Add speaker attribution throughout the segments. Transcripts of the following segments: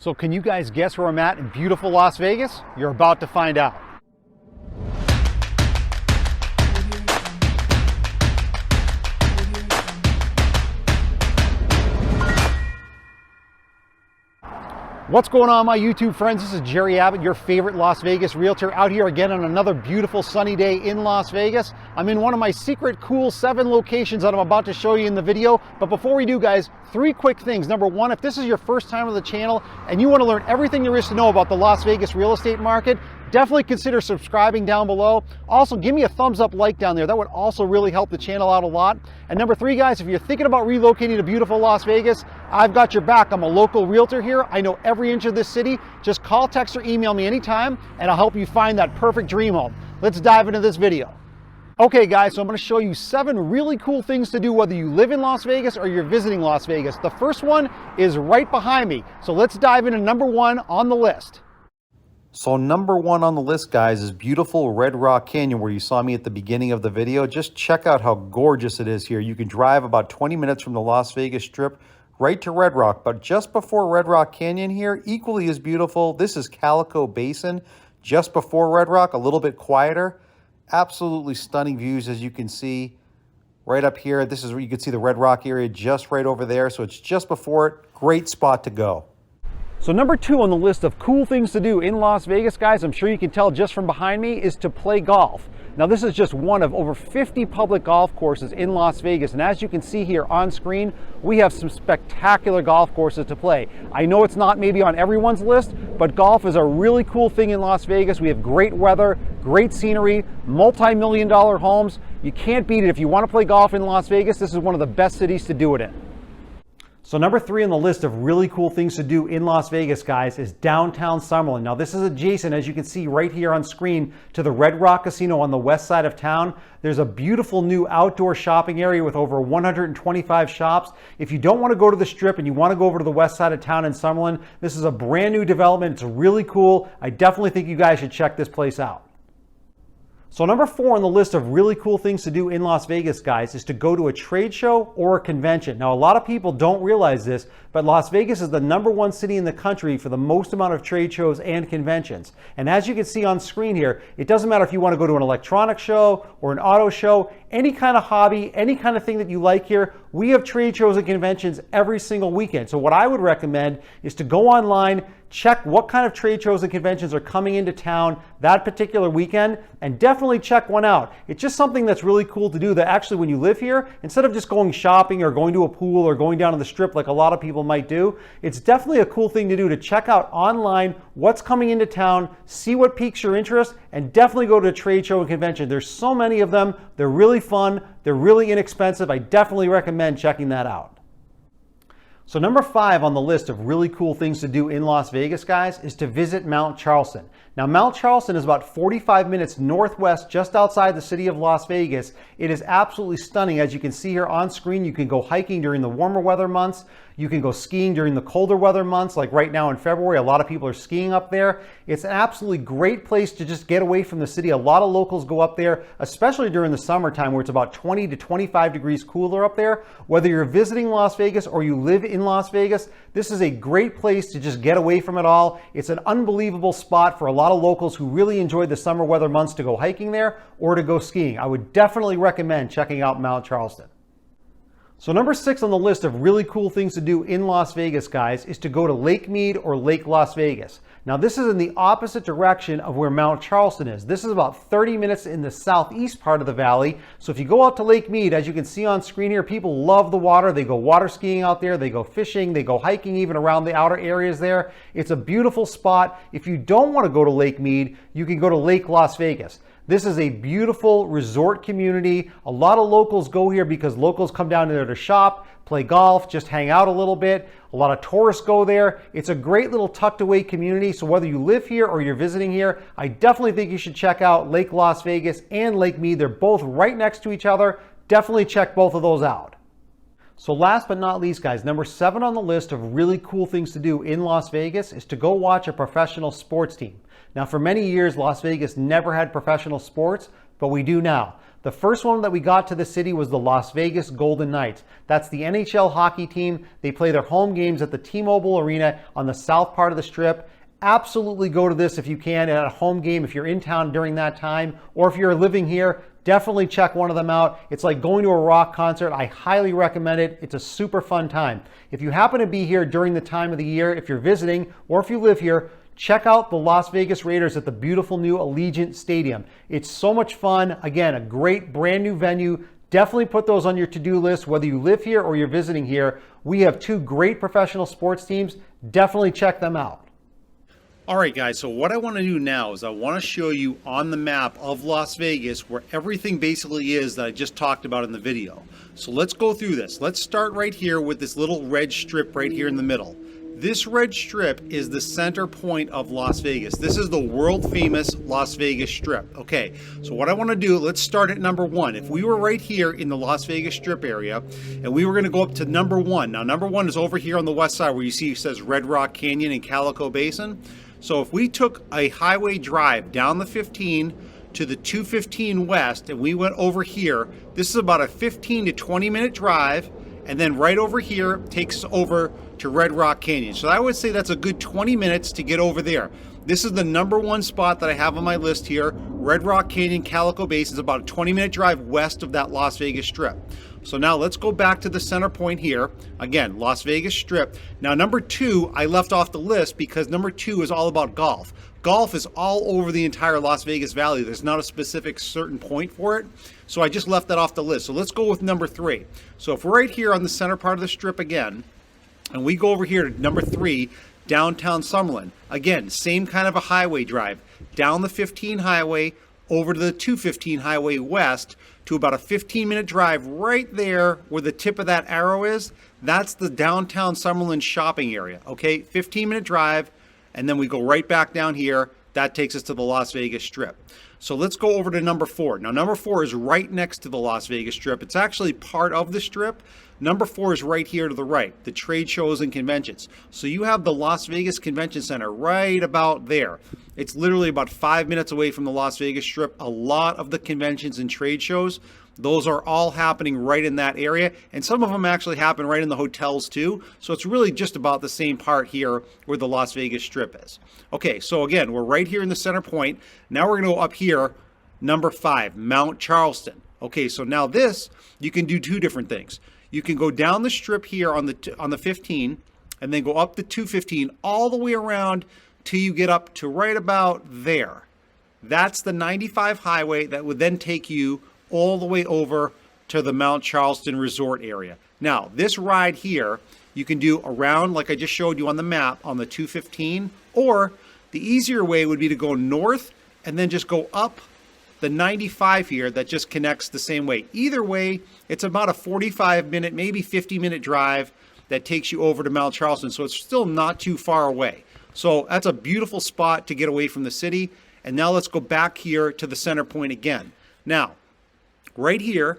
Speaker 1: So can you guys guess where I'm at in beautiful Las Vegas? You're about to find out. What's going on, my YouTube friends? This is Jerry Abbott, your favorite Las Vegas realtor, out here again on another beautiful sunny day in Las Vegas. I'm in one of my secret cool 7 locations that I'm about to show you in the video. But before we do, guys, 3 quick things. Number 1, if this is your first time on the channel and you want to learn everything there is to know about the Las Vegas real estate market, definitely consider subscribing down below. Also, give me a thumbs up like down there. That would also really help the channel out a lot. And number 3, guys, if you're thinking about relocating to beautiful Las Vegas, I've got your back. I'm a local realtor here. I know every inch of this city. Just call, text, or email me anytime, and I'll help you find that perfect dream home. Let's dive into this video. Okay, guys, so I'm going to show you 7 really cool things to do whether you live in Las Vegas or you're visiting Las Vegas. The first one is right behind me. So let's dive into number 1 on the list.
Speaker 2: So number 1 on the list, guys, is beautiful Red Rock Canyon, where you saw me at the beginning of the video. Just check out how gorgeous it is here. You can drive about 20 minutes from the Las Vegas Strip right to Red Rock. But just before Red Rock Canyon here, equally as beautiful, this is Calico Basin. Just before Red Rock, a little bit quieter. Absolutely stunning views, as you can see right up here. This is where you can see the Red Rock area just right over there. So it's just before it. Great spot to go.
Speaker 1: So number 2 on the list of cool things to do in Las Vegas, guys, I'm sure you can tell just from behind me, is to play golf. Now, this is just one of over 50 public golf courses in Las Vegas. And as you can see here on screen, we have some spectacular golf courses to play. I know it's not maybe on everyone's list, but golf is a really cool thing in Las Vegas. We have great weather, great scenery, multi-million-dollar homes. You can't beat it. If you want to play golf in Las Vegas, this is one of the best cities to do it in. So number 3 on the list of really cool things to do in Las Vegas, guys, is downtown Summerlin. Now, this is adjacent, as you can see right here on screen, to the Red Rock Casino on the west side of town. There's a beautiful new outdoor shopping area with over 125 shops. If you don't want to go to the Strip and you want to go over to the west side of town in Summerlin, this is a brand new development. It's really cool. I definitely think you guys should check this place out. So number 4 on the list of really cool things to do in Las Vegas, guys, is to go to a trade show or a convention. Now, a lot of people don't realize this, but Las Vegas is the #1 city in the country for the most amount of trade shows and conventions. And as you can see on screen here, it doesn't matter if you want to go to an electronic show or an auto show, any kind of hobby, any kind of thing that you like here, we have trade shows and conventions every single weekend. So what I would recommend is to go online, check what kind of trade shows and conventions are coming into town that particular weekend, and definitely check one out. It's just something that's really cool to do that actually, when you live here, instead of just going shopping or going to a pool or going down to the Strip like a lot of people might do, it's definitely a cool thing to do, to check out online what's coming into town, see what piques your interest, and definitely go to a trade show and convention. There's so many of them. They're really fun. They're really inexpensive. I definitely recommend checking that out. So number 5 on the list of really cool things to do in Las Vegas, guys, is to visit Mount Charleston. Now, Mount Charleston is about 45 minutes northwest, just outside the city of Las Vegas. It is absolutely stunning. As you can see here on screen, you can go hiking during the warmer weather months. You can go skiing during the colder weather months, like right now in February. A lot of people are skiing up there. It's an absolutely great place to just get away from the city. A lot of locals go up there, especially during the summertime, where it's about 20 to 25 degrees cooler up there. Whether you're visiting Las Vegas or you live in Las Vegas, this is a great place to just get away from it all. It's an unbelievable spot for a lot of locals who really enjoy the summer weather months to go hiking there or to go skiing. I would definitely recommend checking out Mount Charleston. So number 6 on the list of really cool things to do in Las Vegas, guys, is to go to Lake Mead or Lake Las Vegas. Now, this is in the opposite direction of where Mount Charleston is. This is about 30 minutes in the southeast part of the valley. So if you go out to Lake Mead, as you can see on screen here, people love the water. They go water skiing out there. They go fishing. They go hiking even around the outer areas there. It's a beautiful spot. If you don't want to go to Lake Mead, you can go to Lake Las Vegas. This is a beautiful resort community. A lot of locals go here because locals come down there to shop, play golf, just hang out a little bit. A lot of tourists go there. It's a great little tucked away community. So whether you live here or you're visiting here, I definitely think you should check out Lake Las Vegas and Lake Mead. They're both right next to each other. Definitely check both of those out. So last but not least, guys, number 7 on the list of really cool things to do in Las Vegas is to go watch a professional sports team. Now, for many years, Las Vegas never had professional sports, but we do now. The first one that we got to the city was the Las Vegas Golden Knights. That's the NHL hockey team. They play their home games at the T-Mobile Arena on the south part of the Strip. Absolutely go to this if you can at a home game if you're in town during that time, or if you're living here, definitely check one of them out. It's like going to a rock concert. I highly recommend it. It's a super fun time. If you happen to be here during the time of the year, if you're visiting or if you live here, check out the Las Vegas Raiders at the beautiful new Allegiant Stadium. It's so much fun. Again, a great brand new venue. Definitely put those on your to-do list, whether you live here or you're visiting here. We have two great professional sports teams. Definitely check them out.
Speaker 2: All right, guys, so what I want to do now is I want to show you on the map of Las Vegas where everything basically is that I just talked about in the video. So let's go through this. Let's start right here with this little red strip right here in the middle. This red strip is the center point of Las Vegas. This is the world famous Las Vegas Strip. Okay, so what I want to do, let's start at number one. If we were right here in the Las Vegas Strip area and we were going to go up to number one. Now number one is over here on the west side where you see it says Red Rock Canyon and Calico Basin. So if we took a highway drive down the 15 to the 215 west and we went over here, this is about a 15 to 20 minute drive, and then right over here takes us over to Red Rock Canyon. So I would say that's a good 20 minutes to get over there. This is the number one spot that I have on my list here. Red Rock Canyon, Calico Basin is about a 20-minute drive west of that Las Vegas Strip. So now let's go back to the center point here. Again, Las Vegas Strip. Now number two, I left off the list because number two is all about golf. Golf is all over the entire Las Vegas Valley. There's not a specific certain point for it. So I just left that off the list. So let's go with number three. So if we're right here on the center part of the Strip again, and we go over here to number three, downtown Summerlin. Again, same kind of a highway drive. Down the 15 highway, over to the 215 highway west, to about a 15-minute drive right there where the tip of that arrow is. That's the downtown Summerlin shopping area, okay? 15-minute drive, and then we go right back down here. That takes us to the Las Vegas Strip. So let's go over to number four. Now, number four is right next to the Las Vegas Strip. It's actually part of the Strip. Number four is right here to the right, the trade shows and conventions. So you have the Las Vegas Convention Center right about there. It's literally about 5 minutes away from the Las Vegas Strip. A lot of the conventions and trade shows, those are all happening right in that area. And some of them actually happen right in the hotels too. So it's really just about the same part here where the Las Vegas Strip is. Okay, so again, we're right here in the center point. Now we're gonna go up here, number five, Mount Charleston. Okay, so now this, you can do two different things. You can go down the Strip here on the 15 and then go up the 215 all the way around till you get up to right about there. That's the 95 highway that would then take you all the way over to the Mount Charleston Resort area. Now, this ride here, you can do around, like I just showed you on the map, on the 215, or the easier way would be to go north and then just go up the 95 here that just connects the same way. Either way, it's about a 45-minute, maybe 50-minute drive that takes you over to Mount Charleston, so it's still not too far away. So that's a beautiful spot to get away from the city. And now let's go back here to the center point again. Now, right here,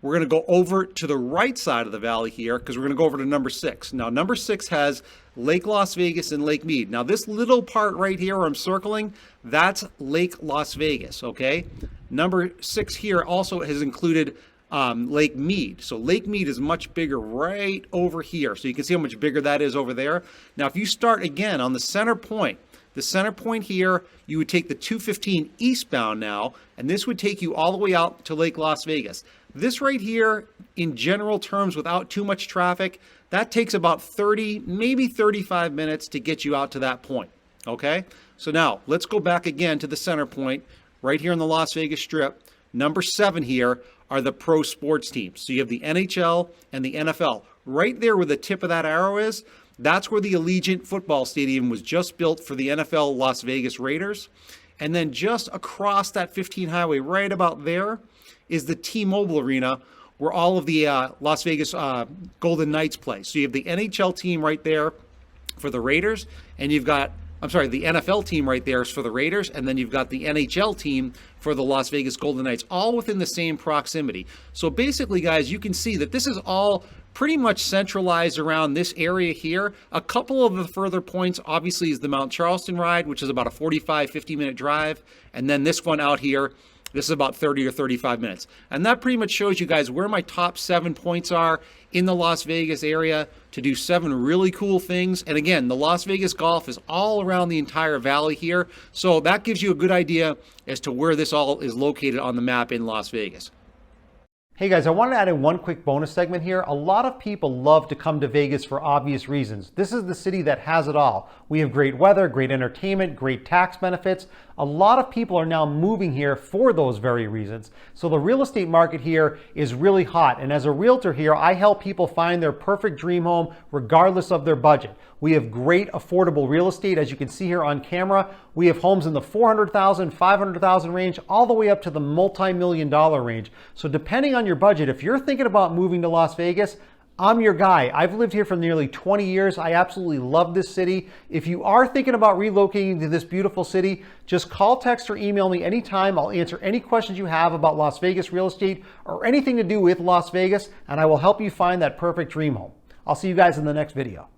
Speaker 2: we're going to go over to the right side of the valley here because we're going to go over to number six. Now, number six has Lake Las Vegas and Lake Mead. Now, this little part right here where I'm circling, that's Lake Las Vegas, okay? Number six here also has included Lake Mead. So Lake Mead is much bigger right over here. So you can see how much bigger that is over there. Now, if you start again on the center point here, you would take the 215 eastbound now, and this would take you all the way out to Lake Las Vegas. This right here, in general terms, without too much traffic, that takes about 30, maybe 35 minutes to get you out to that point, okay? So now, let's go back again to the center point, right here in the Las Vegas Strip. Number seven here are the pro sports teams. So you have the NHL and the NFL. Right there where the tip of that arrow is, that's where the Allegiant football stadium was just built for the NFL Las Vegas Raiders. And then just across that 15 highway, right about there, is the T-Mobile Arena where all of the Las Vegas Golden Knights play. So you have the NHL team right there for the Raiders, and you've got, the NFL team right there is for the Raiders, and then you've got the NHL team for the Las Vegas Golden Knights, all within the same proximity. So basically, guys, you can see that this is all pretty much centralized around this area here. A couple of the further points, obviously, is the Mount Charleston ride, which is about a 45, 50-minute drive, and then this one out here
Speaker 1: This is about 30 or 35 minutes. And that pretty much shows you guys where my top 7 points are in the Las Vegas area to do 7 really cool things. And again, the Las Vegas Golf is all around the entire valley here. So that gives you a good idea as to where this all is located on the map in Las Vegas. Hey guys, I wanted to add in one quick bonus segment here. A lot of people love to come to Vegas for obvious reasons. This is the city that has it all. We have great weather, great entertainment, great tax benefits. A lot of people are now moving here for those very reasons. So the real estate market here is really hot. And as a realtor here, I help people find their perfect dream home regardless of their budget. We have great affordable real estate. As you can see here on camera, we have homes in the $400,000, $500,000 range, all the way up to the multi-million-dollar range. So depending on your budget, if you're thinking about moving to Las Vegas, I'm your guy. I've lived here for nearly 20 years. I absolutely love this city. If you are thinking about relocating to this beautiful city, just call, text, or email me anytime. I'll answer any questions you have about Las Vegas real estate or anything to do with Las Vegas, and I will help you find that perfect dream home. I'll see you guys in the next video.